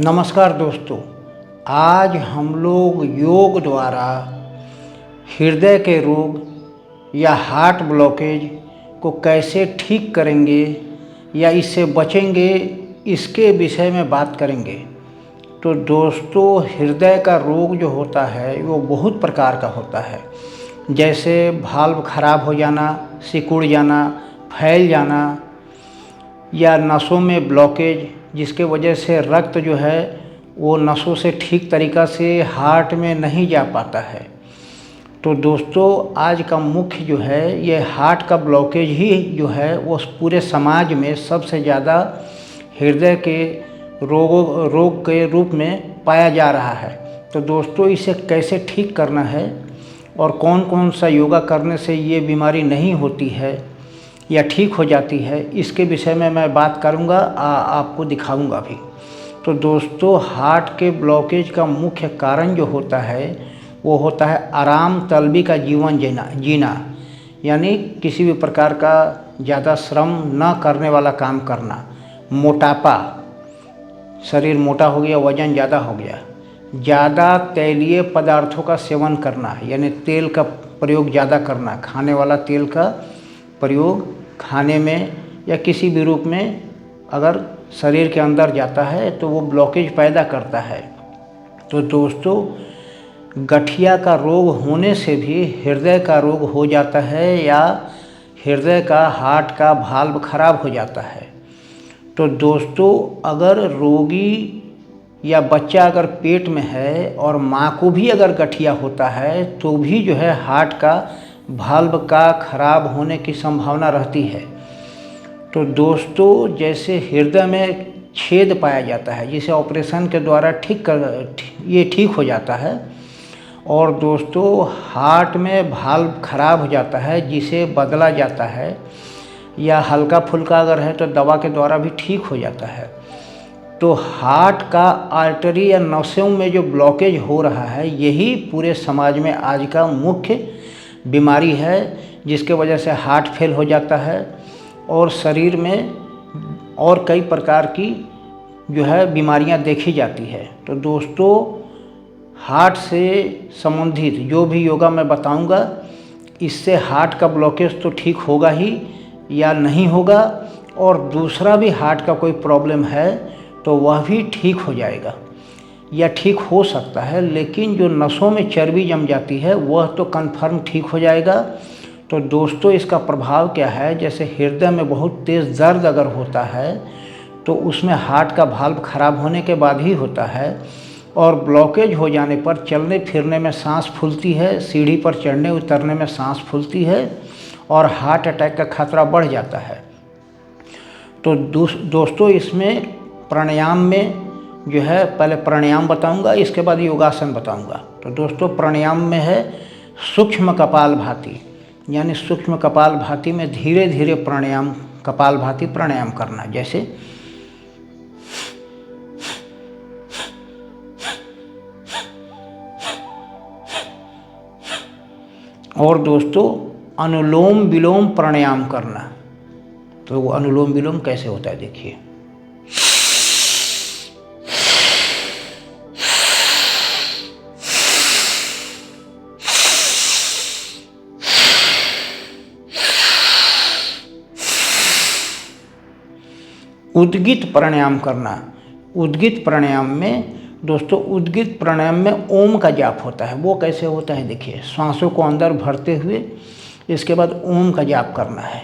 नमस्कार दोस्तों, आज हम लोग योग द्वारा हृदय के रोग या हार्ट ब्लॉकेज को कैसे ठीक करेंगे या इससे बचेंगे, इसके विषय में बात करेंगे। तो दोस्तों, हृदय का रोग जो होता है वो बहुत प्रकार का होता है, जैसे वाल्व खराब हो जाना, सिकुड़ जाना, फैल जाना, या नसों में ब्लॉकेज जिसके वजह से रक्त जो है वो नसों से ठीक तरीक़ा से हार्ट में नहीं जा पाता है। तो दोस्तों, आज का मुख्य जो है ये हार्ट का ब्लॉकेज ही जो है वो पूरे समाज में सबसे ज़्यादा हृदय के रोग के रूप में पाया जा रहा है। तो दोस्तों, इसे कैसे ठीक करना है और कौन कौन सा योगा करने से ये बीमारी नहीं होती है या ठीक हो जाती है, इसके विषय में मैं बात करूंगा, आपको दिखाऊंगा भी। तो दोस्तों, हार्ट के ब्लॉकेज का मुख्य कारण जो होता है वो होता है आराम तलबी का जीवन जीना, यानी किसी भी प्रकार का ज़्यादा श्रम न करने वाला काम करना, मोटापा, शरीर मोटा हो गया, वज़न ज़्यादा हो गया, ज़्यादा तैलीय पदार्थों का सेवन करना, यानी तेल का प्रयोग ज़्यादा करना, खाने वाला तेल का प्रयोग खाने में या किसी भी रूप में अगर शरीर के अंदर जाता है तो वो ब्लॉकेज पैदा करता है। तो दोस्तों, गठिया का रोग होने से भी हृदय का रोग हो जाता है या हृदय का हार्ट का वाल्व खराब हो जाता है। तो दोस्तों, अगर रोगी या बच्चा अगर पेट में है और माँ को भी अगर गठिया होता है तो भी जो है हार्ट का वाल्व का खराब होने की संभावना रहती है। तो दोस्तों, जैसे हृदय में छेद पाया जाता है जिसे ऑपरेशन के द्वारा ये ठीक हो जाता है, और दोस्तों हार्ट में वाल्व खराब हो जाता है जिसे बदला जाता है, या हल्का फुल्का अगर है तो दवा के द्वारा भी ठीक हो जाता है। तो हार्ट का आर्टरी या नसों में जो ब्लॉकेज हो रहा है यही पूरे समाज में आज का मुख्य बीमारी है, जिसके वजह से हार्ट फेल हो जाता है और शरीर में और कई प्रकार की जो है बीमारियां देखी जाती है। तो दोस्तों, हार्ट से संबंधित जो भी योगा मैं बताऊंगा, इससे हार्ट का ब्लॉकेज तो ठीक होगा ही या नहीं होगा, और दूसरा भी हार्ट का कोई प्रॉब्लम है तो वह भी ठीक हो जाएगा या ठीक हो सकता है, लेकिन जो नसों में चर्बी जम जाती है वह तो कन्फर्म ठीक हो जाएगा। तो दोस्तों, इसका प्रभाव क्या है, जैसे हृदय में बहुत तेज़ दर्द अगर होता है तो उसमें हार्ट का वाल्व खराब होने के बाद ही होता है, और ब्लॉकेज हो जाने पर चलने फिरने में सांस फूलती है, सीढ़ी पर चढ़ने उतरने में सांस फूलती है और हार्ट अटैक का खतरा बढ़ जाता है। तो दोस्तों, इसमें प्राणायाम में जो है, पहले प्राणायाम बताऊंगा, इसके बाद योगासन बताऊंगा। तो दोस्तों, प्राणायाम में है सूक्ष्म कपालभाति, यानी सूक्ष्म कपालभाति में धीरे धीरे प्राणायाम, कपालभाति प्राणायाम करना, जैसे और दोस्तों अनुलोम विलोम प्राणायाम करना। तो वो अनुलोम विलोम कैसे होता है देखिए। उद्गित प्राणायाम करना। उद्गित प्राणायाम में दोस्तों, उद्गित प्राणायाम में ओम का जाप होता है। वो कैसे होता है देखिए, सांसों को अंदर भरते हुए इसके बाद ओम का जाप करना है।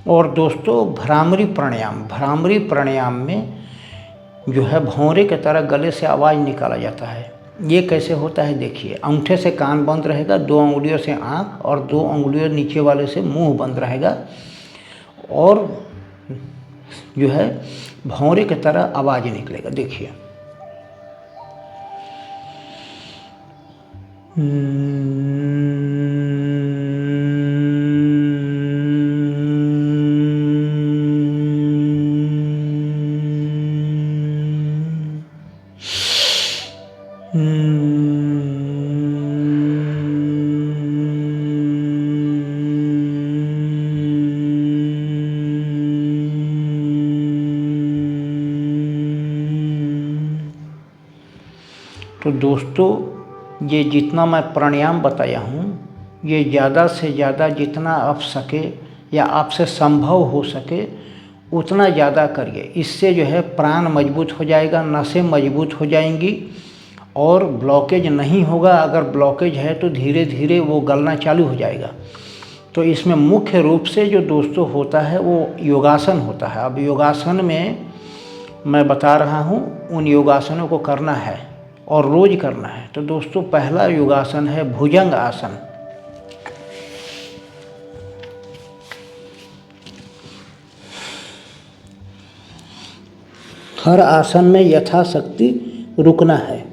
और दोस्तों भ्रामरी प्राणायाम, भ्रामरी प्राणायाम में जो है भौंरे की तरह गले से आवाज़ निकाला जाता है। ये कैसे होता है देखिए, अंगूठे से कान बंद रहेगा, 2 अंगुलियों से आँख और 2 अंगुलियों नीचे वाले से मुंह बंद रहेगा, और जो है भौंरे की तरह आवाज़ निकलेगा। देखिए, तो दोस्तों, ये जितना मैं प्राणायाम बताया हूँ, ये ज़्यादा से ज़्यादा जितना आप सके या आपसे संभव हो सके उतना ज़्यादा करिए। इससे जो है प्राण मजबूत हो जाएगा, नसें मजबूत हो जाएंगी और ब्लॉकेज नहीं होगा। अगर ब्लॉकेज है तो धीरे धीरे वो गलना चालू हो जाएगा। तो इसमें मुख्य रूप से जो दोस्तों होता है वो योगासन होता है। अब योगासन में मैं बता रहा हूँ, उन योगासनों को करना है और रोज़ करना है। तो दोस्तों, पहला योगासन है भुजंग आसन। हर आसन में यथाशक्ति रुकना है।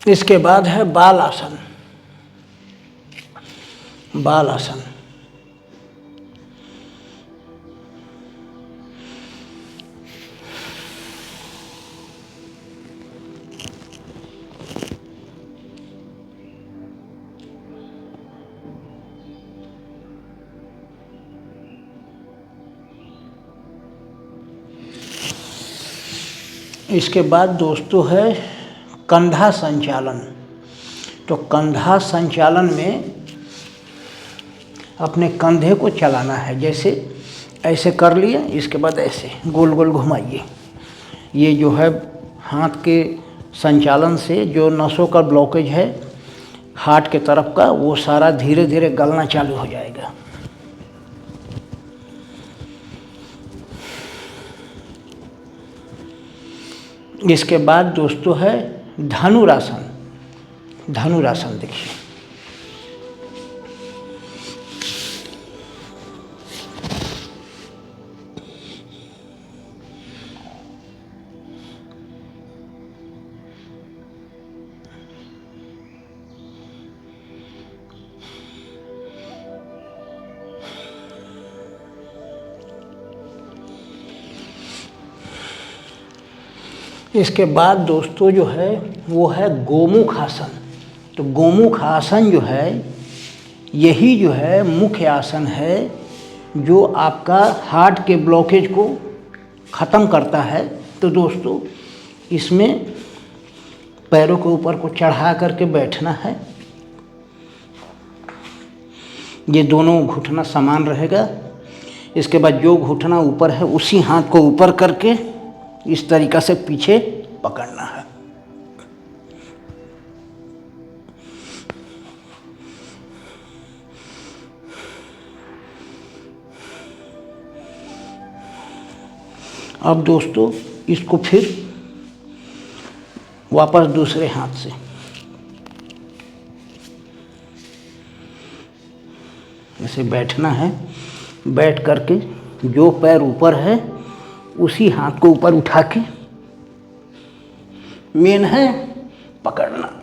इसके बाद है बाल आसन। बाल आसन इसके बाद दोस्तों है कंधा संचालन। तो कंधा संचालन में अपने कंधे को चलाना है। जैसे ऐसे कर लिए, इसके बाद ऐसे गोल गोल घुमाइए। ये जो है हाथ के संचालन से जो नसों का ब्लॉकेज है हार्ट के तरफ का, वो सारा धीरे धीरे गलना चालू हो जाएगा। इसके बाद दोस्तों है धनुरासन। धनुरासन देखिए, इसके बाद दोस्तों जो है वो है गोमुख आसन। तो गोमुख आसन जो है यही जो है मुख्य आसन है जो आपका हार्ट के ब्लॉकेज को ख़त्म करता है। तो दोस्तों, इसमें पैरों के ऊपर को चढ़ा करके बैठना है। ये दोनों घुटना समान रहेगा। इसके बाद जो घुटना ऊपर है उसी हाथ को ऊपर करके इस तरीक़ा से पीछे पकड़ना है। अब दोस्तों, इसको फिर वापस दूसरे हाथ से ऐसे बैठना है। बैठ करके जो पैर ऊपर है उसी हाथ को ऊपर उठा के मेन है पकड़ना।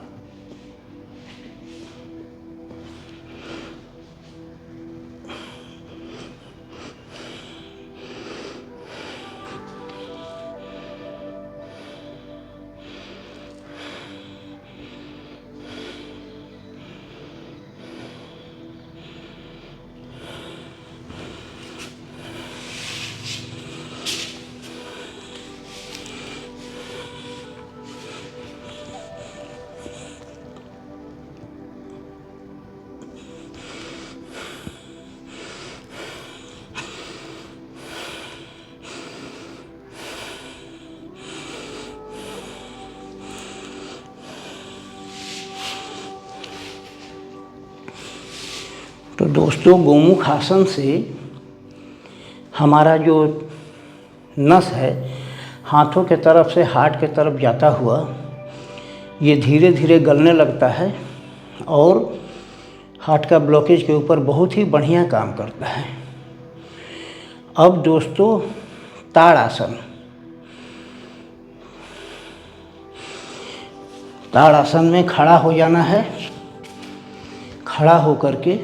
तो दोस्तों, गोमुख आसन से हमारा जो नस है हाथों के तरफ से हार्ट के तरफ जाता हुआ ये धीरे धीरे गलने लगता है और हार्ट का ब्लॉकेज के ऊपर बहुत ही बढ़िया काम करता है। अब दोस्तों ताड़ आसन। ताड़ आसन में खड़ा हो जाना है। खड़ा होकर के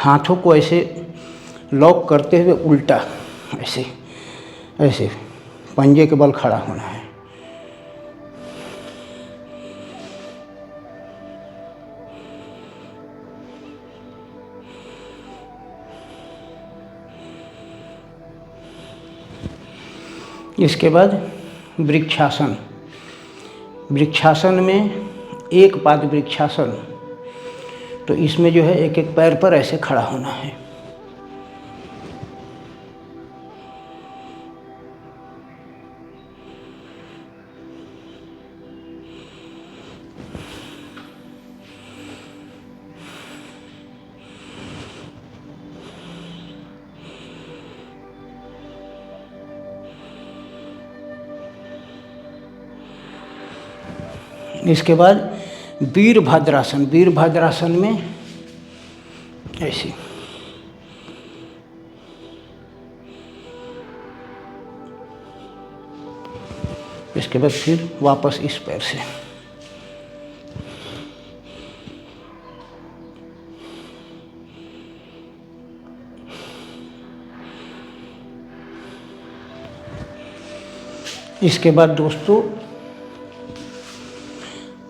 हाथों को ऐसे लॉक करते हुए उल्टा ऐसे ऐसे पंजे के बल खड़ा होना है। इसके बाद वृक्षासन। वृक्षासन में एक पाद वृक्षासन, तो इसमें जो है एक एक पैर पर ऐसे खड़ा होना है। इसके बाद वीरभद्रासन। वीरभद्रासन में ऐसे इसके बाद फिर वापस इस पैर से। इसके बाद दोस्तों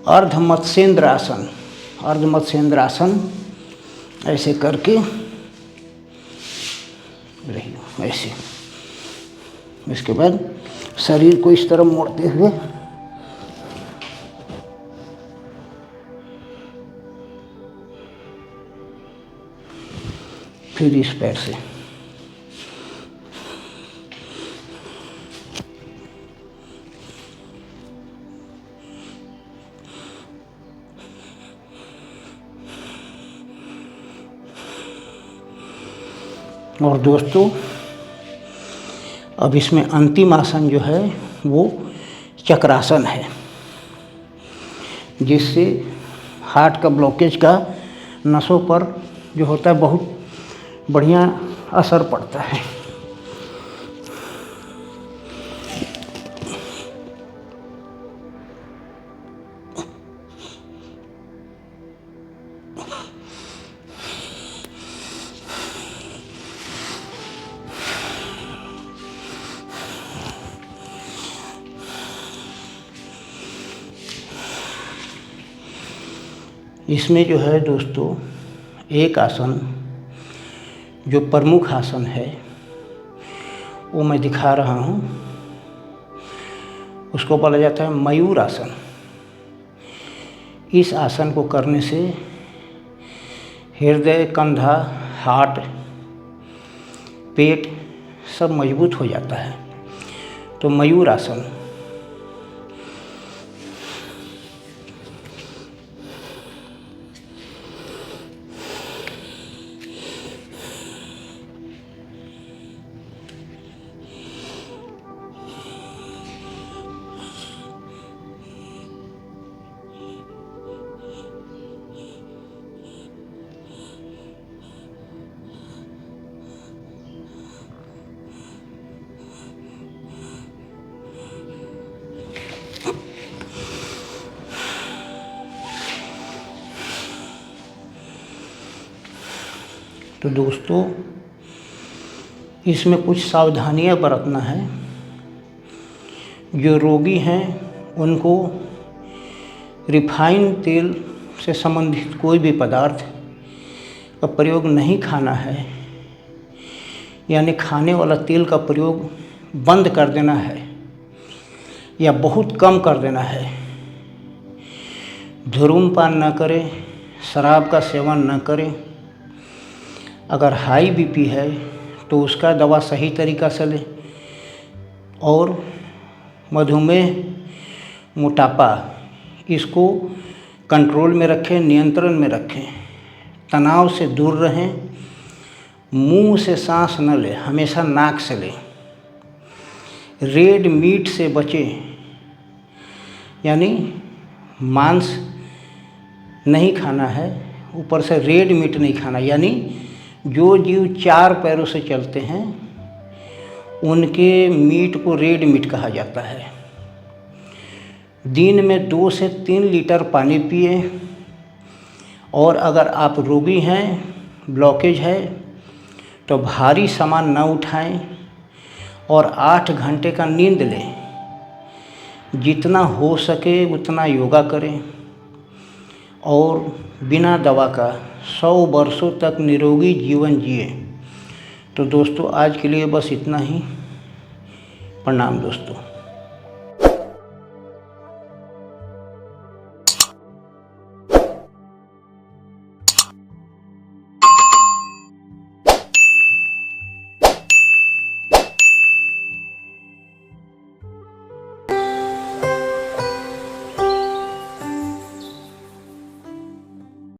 अर्धमत्स्येंद्र आसन। अर्धमत्स्येंद्र आसन ऐसे करके रहिए ऐसे। इसके बाद शरीर को इस तरफ मोड़ते हुए फिर इस पैर से। और दोस्तों अब इसमें अंतिम आसन जो है वो चक्रासन है, जिससे हार्ट का ब्लॉकेज का नसों पर जो होता है बहुत बढ़िया असर पड़ता है। इसमें जो है दोस्तों एक आसन जो प्रमुख आसन है वो मैं दिखा रहा हूँ, उसको बोला जाता है मयूर आसन। इस आसन को करने से हृदय, कंधा, हार्ट, पेट सब मजबूत हो जाता है। तो मयूर आसन। तो दोस्तों इसमें कुछ सावधानियां बरतना है। जो रोगी हैं उनको रिफाइन तेल से संबंधित कोई भी पदार्थ का प्रयोग नहीं खाना है, यानी खाने वाला तेल का प्रयोग बंद कर देना है या बहुत कम कर देना है। धूम्रपान न करें, शराब का सेवन न करें। अगर हाई बीपी है तो उसका दवा सही तरीक़ा से लें। और मधुमेह, मोटापा, इसको कंट्रोल में रखें, नियंत्रण में रखें। तनाव से दूर रहें। मुंह से सांस न लें, हमेशा नाक से लें। रेड मीट से बचें, यानी मांस नहीं खाना है, ऊपर से रेड मीट नहीं खाना। यानी जो जीव 4 पैरों से चलते हैं उनके मीट को रेड मीट कहा जाता है। दिन में 2 से 3 लीटर पानी पिए, और अगर आप रोगी हैं, ब्लॉकेज है, तो भारी सामान न उठाएं और 8 घंटे का नींद लें। जितना हो सके उतना योगा करें और बिना दवा का 100 वर्षों तक निरोगी जीवन जिए। तो दोस्तों आज के लिए बस इतना ही। प्रणाम दोस्तों।